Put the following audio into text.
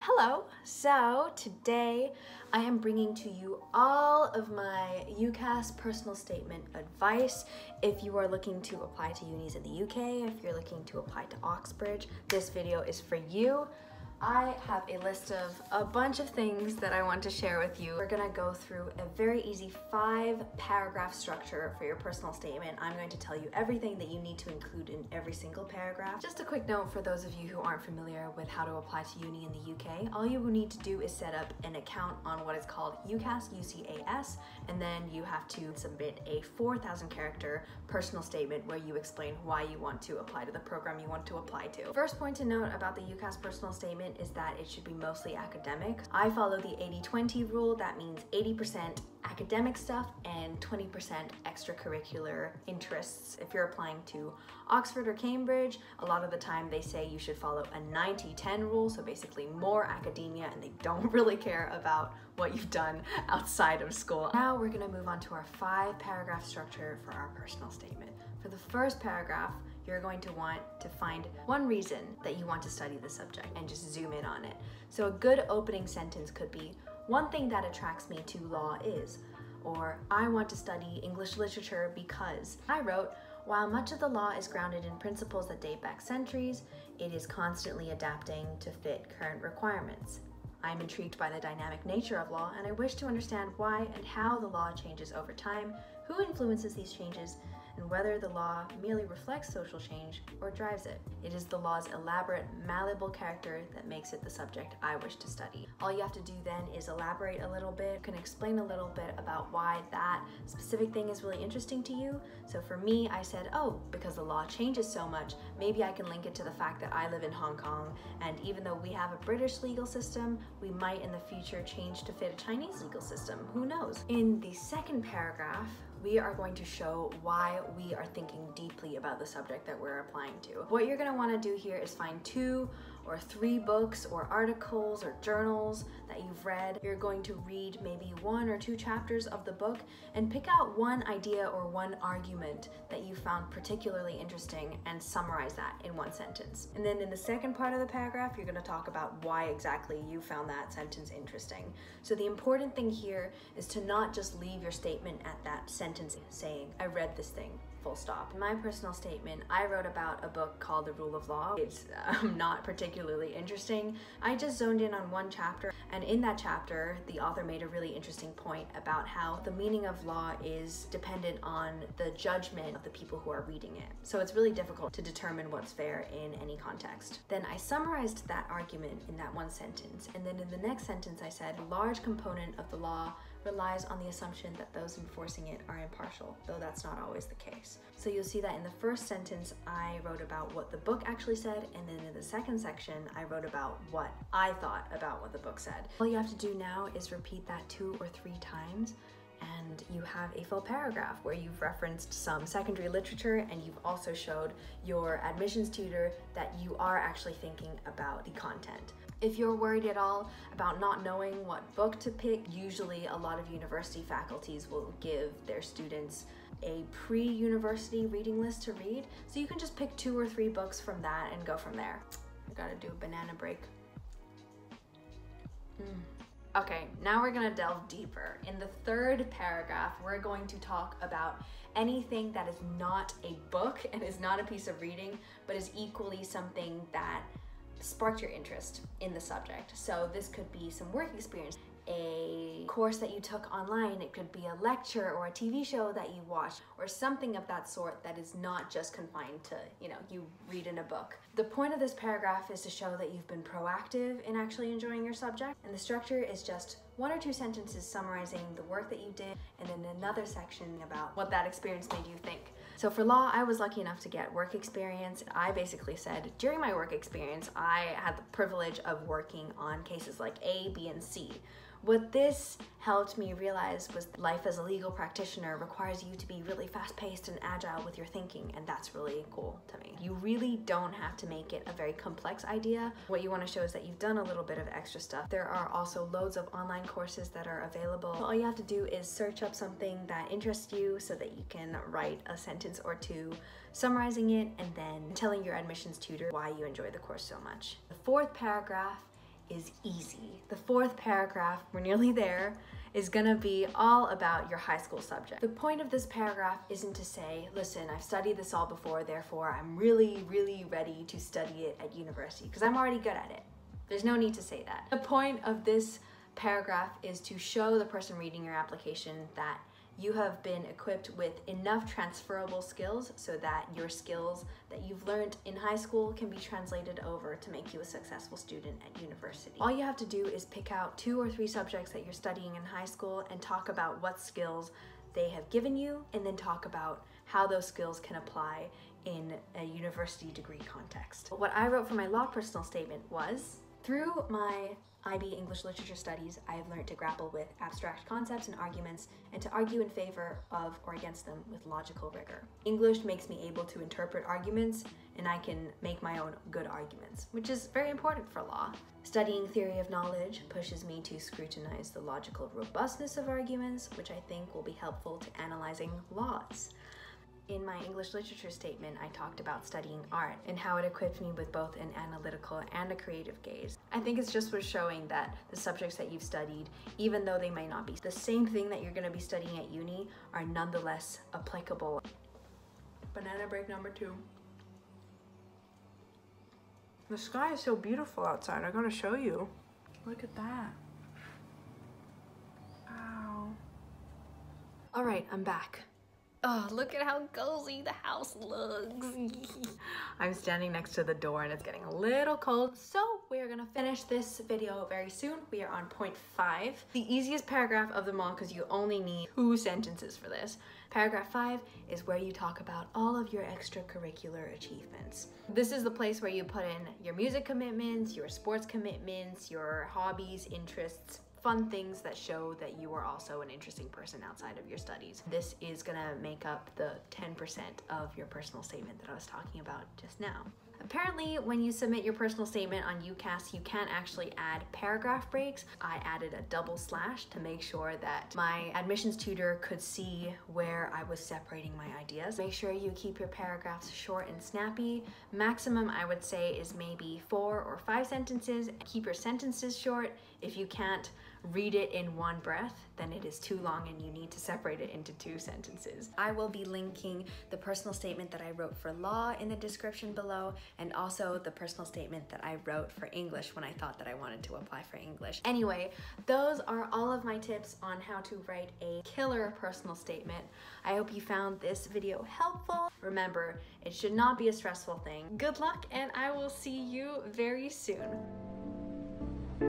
Hello! So today I am bringing to you all of my UCAS personal statement advice. If you are looking to apply to unis in the UK, if you're looking to apply to Oxbridge, this video is for you. I have a list of a bunch of things that I want to share with you. We're gonna go through a very easy 5-paragraph structure for your personal statement. I'm going to tell you everything that you need to include in every single paragraph. Just a quick note for those of you who aren't familiar with how to apply to uni in the UK. All you will need to do is set up an account on what is called UCAS, UCAS, and then you have to submit a 4,000 character personal statement where you explain why you want to apply to the program you want to apply to. First point to note about the UCAS personal statement is that it should be mostly academic. I follow the 80-20 rule. That means 80% academic stuff and 20% extracurricular interests. If you're applying to Oxford or Cambridge, a lot of the time they say you should follow a 90-10 rule, so basically more academia, and they don't really care about what you've done outside of school. Now we're gonna move on to our 5-paragraph structure for our personal statement. For the first paragraph, you're going to want to find one reason that you want to study the subject and just zoom in on it. So a good opening sentence could be, one thing that attracts me to law is, or I want to study English literature because. I wrote, while much of the law is grounded in principles that date back centuries, it is constantly adapting to fit current requirements. I'm intrigued by the dynamic nature of law, and I wish to understand why and how the law changes over time, who influences these changes, and whether the law merely reflects social change or drives it. It is the law's elaborate, malleable character that makes it the subject I wish to study. All you have to do then is elaborate a little bit, can explain a little bit about why that specific thing is really interesting to you. So for me, I said, oh, because the law changes so much, maybe I can link it to the fact that I live in Hong Kong, and even though we have a British legal system, we might in the future change to fit a Chinese legal system. Who knows? In the second paragraph, we are going to show why we are thinking deeply about the subject that we're applying to. What you're gonna wanna do here is find 2 or 3 books or articles or journals that you've read. You're going to read maybe 1 or 2 chapters of the book and pick out one idea or one argument that you found particularly interesting and summarize that in 1 sentence. And then in the second part of the paragraph, you're gonna talk about why exactly you found that sentence interesting. So the important thing here is to not just leave your statement at that sentence saying, I read this thing, full stop. In my personal statement, I wrote about a book called The Rule of Law. It's not particularly interesting. I just zoned in on 1 chapter, and in that chapter, the author made a really interesting point about how the meaning of law is dependent on the judgment of the people who are reading it. So it's really difficult to determine what's fair in any context. Then I summarized that argument in that 1 sentence, and then in the next sentence I said, a large component of the law relies on the assumption that those enforcing it are impartial, though that's not always the case. So you'll see that in the first sentence, I wrote about what the book actually said, and then in the second section, I wrote about what I thought about what the book said. All you have to do now is repeat that 2 or 3 times, and you have a full paragraph where you've referenced some secondary literature and you've also showed your admissions tutor that you are actually thinking about the content. If you're worried at all about not knowing what book to pick, usually a lot of university faculties will give their students a pre-university reading list to read, so you can just pick 2 or 3 books from that and go from there. I gotta do a banana break. Okay, now we're gonna delve deeper. In the third paragraph, we're going to talk about anything that is not a book and is not a piece of reading, but is equally something that sparked your interest in the subject. So this could be some work experience, a course that you took online, it could be a lecture or a TV show that you watched, or something of that sort that is not just confined to, you read in a book. The point of this paragraph is to show that you've been proactive in actually enjoying your subject, and the structure is just 1 or 2 sentences summarizing the work that you did, and then another section about what that experience made you think. So for law, I was lucky enough to get work experience. I basically said, during my work experience, I had the privilege of working on cases like A, B, and C. What this helped me realize was life as a legal practitioner requires you to be really fast-paced and agile with your thinking, and that's really cool to me. You really don't have to make it a very complex idea. What you want to show is that you've done a little bit of extra stuff. There are also loads of online courses that are available. All you have to do is search up something that interests you so that you can write a sentence or 2 summarizing it and then telling your admissions tutor why you enjoy the course so much. The 4th paragraph is easy. The fourth paragraph, we're nearly there, is gonna be all about your high school subject. The point of this paragraph isn't to say, listen, I've studied this all before, therefore I'm really, really ready to study it at university, because I'm already good at it. There's no need to say that. The point of this paragraph is to show the person reading your application that you have been equipped with enough transferable skills so that your skills that you've learned in high school can be translated over to make you a successful student at university. All you have to do is pick out 2 or 3 subjects that you're studying in high school and talk about what skills they have given you, and then talk about how those skills can apply in a university degree context. What I wrote for my law personal statement was, through my IB English Literature Studies, I have learned to grapple with abstract concepts and arguments and to argue in favor of or against them with logical rigor. English makes me able to interpret arguments, and I can make my own good arguments, which is very important for law. Studying theory of knowledge pushes me to scrutinize the logical robustness of arguments, which I think will be helpful to analyzing laws. In my English literature statement, I talked about studying art and how it equipped me with both an analytical and a creative gaze. I think it's just worth showing that the subjects that you've studied, even though they may not be the same thing that you're going to be studying at uni, are nonetheless applicable. Banana break number 2. The sky is so beautiful outside. I gotta show you. Look at that. Wow. All right, I'm back. Oh, look at how cozy the house looks. I'm standing next to the door and it's getting a little cold, so we are gonna finish this video very soon. We are on point 5, the easiest paragraph of them all because you only need 2 sentences for this. Paragraph 5 is where you talk about all of your extracurricular achievements. This is the place where you put in your music commitments, your sports commitments, your hobbies, interests, fun things that show that you are also an interesting person outside of your studies. This is gonna make up the 10% of your personal statement that I was talking about just now. Apparently, when you submit your personal statement on UCAS, you can't actually add paragraph breaks. I added a double slash to make sure that my admissions tutor could see where I was separating my ideas. Make sure you keep your paragraphs short and snappy. Maximum, I would say, is maybe 4 or 5 sentences. Keep your sentences short. If you can't read it in one breath, then it is too long and you need to separate it into 2 sentences. I will be linking the personal statement that I wrote for law in the description below, and also the personal statement that I wrote for English when I thought that I wanted to apply for English. Anyway, those are all of my tips on how to write a killer personal statement. I hope you found this video helpful. Remember, it should not be a stressful thing. Good luck, and I will see you very soon.